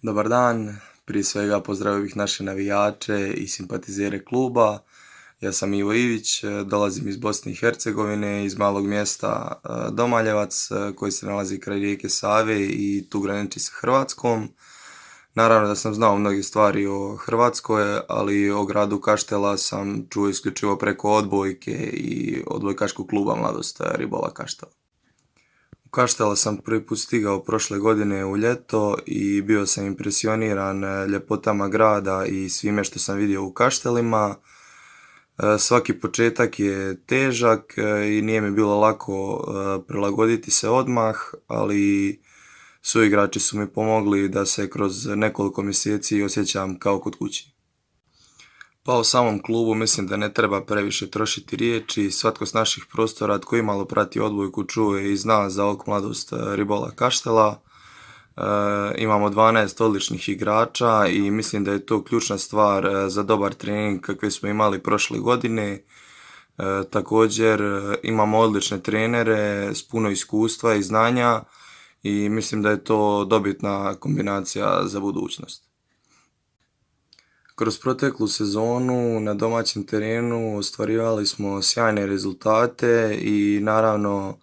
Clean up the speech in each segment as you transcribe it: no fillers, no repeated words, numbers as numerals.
Dobar dan, prije svega pozdravio bih naše navijače i simpatizere kluba. Ja sam Ivo Ivić, dolazim iz Bosne i Hercegovine, iz malog mjesta Domaljevac koji se nalazi kraj rijeke Save i tu graniči sa Hrvatskom. Naravno da sam znao mnoge stvari o Hrvatskoj, ali o gradu Kaštela sam čuo isključivo preko odbojke i odbojkaškog kluba Mladost Ribola Kaštela. U Kaštela sam prvi put stigao prošle godine u ljeto i bio sam impresioniran ljepotama grada i svime što sam vidio u Kaštelima. Svaki početak je težak i nije mi bilo lako prilagoditi se odmah, ali suigrači su mi pomogli da se kroz nekoliko mjeseci osjećam kao kod kući. Pa o samom klubu mislim da ne treba previše trošiti riječi, svatko s naših prostora tko imalo prati odbojku čuje i zna za ovog Mladost Ribola Kaštela. Imamo 12 odličnih igrača i mislim da je to ključna stvar za dobar trening kakve smo imali prošle godine. Također imamo odlične trenere s puno iskustva i znanja i mislim da je to dobitna kombinacija za budućnost. Kroz proteklu sezonu na domaćem terenu ostvarivali smo sjajne rezultate i naravno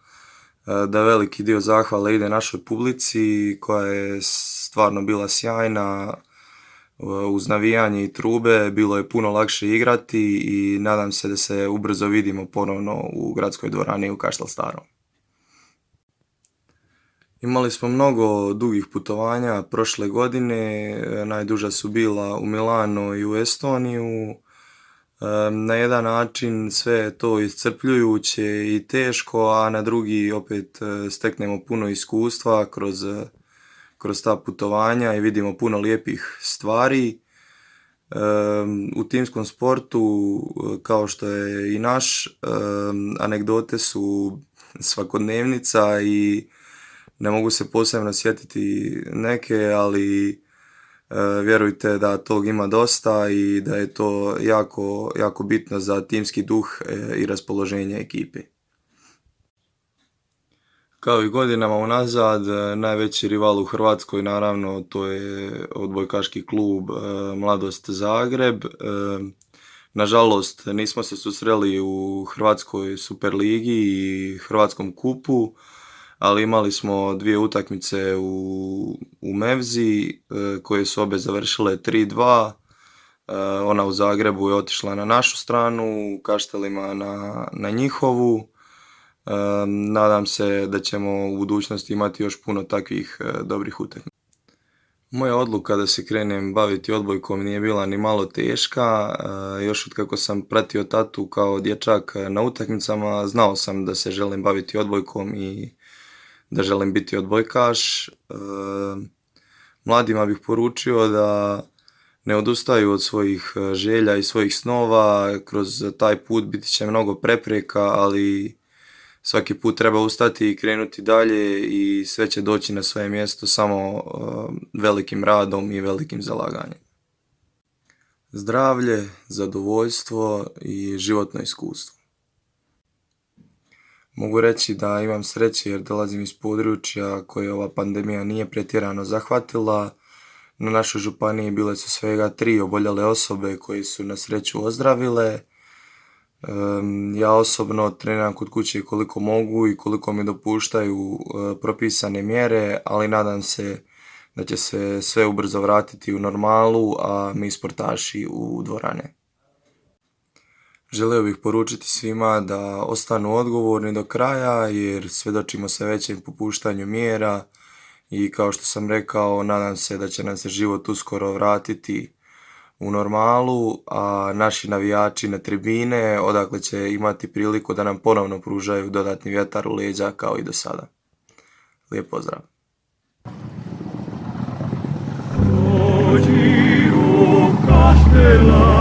da veliki dio zahvala ide našoj publici koja je stvarno bila sjajna. Uz navijanje i trube bilo je puno lakše igrati i nadam se da se ubrzo vidimo ponovno u gradskoj dvorani u Kaštel Starom. Imali smo mnogo dugih putovanja prošle godine, najduža su bila u Milano i u Estoniju. Na jedan način sve je to iscrpljujuće i teško, a na drugi opet steknemo puno iskustva kroz ta putovanja i vidimo puno lijepih stvari. U timskom sportu, kao što je i naš, anegdote su svakodnevnica i ne mogu se posebno sjetiti neke, ali vjerujte da tog ima dosta i da je to jako, jako bitno za timski duh i raspoloženje ekipe. Kao i godinama unazad, najveći rival u Hrvatskoj naravno to je odbojkaški klub Mladost Zagreb. Nažalost nismo se susreli u Hrvatskoj Superligi i Hrvatskom kupu, ali imali smo dvije utakmice u Mevzi koje su obje završile 3-2. Ona u Zagrebu je otišla na našu stranu, u Kaštelima na njihovu. Nadam se da ćemo u budućnosti imati još puno takvih dobrih utakmica. Moja odluka da se krenem baviti odbojkom nije bila ni malo teška. Još od kako sam pratio tatu kao dječak na utakmicama, znao sam da se želim baviti odbojkom i da želim biti odbojkaš. Mladima bih poručio da ne odustaju od svojih želja i svojih snova. Kroz taj put biti će mnogo prepreka, ali svaki put treba ustati i krenuti dalje i sve će doći na svoje mjesto samo velikim radom i velikim zalaganjem. Zdravlje, zadovoljstvo i životno iskustvo. Mogu reći da imam sreće jer dolazim iz područja koje ova pandemija nije pretjerano zahvatila. Na našoj županiji bile su svega 3 oboljele osobe koje su na sreću ozdravile. Ja osobno treniram kod kuće koliko mogu i koliko mi dopuštaju propisane mjere, ali nadam se da će se sve ubrzo vratiti u normalu, a mi sportaši u dvorane. Želio bih poručiti svima da ostanu odgovorni do kraja jer svjedočimo se većem popuštanju mjera i kao što sam rekao, nadam se da će nam se život uskoro vratiti u normalu, a naši navijači na tribine odakle će imati priliku da nam ponovno pružaju dodatni vjetar u leđa kao i do sada. Lijep pozdrav! Dođi u Kaštela.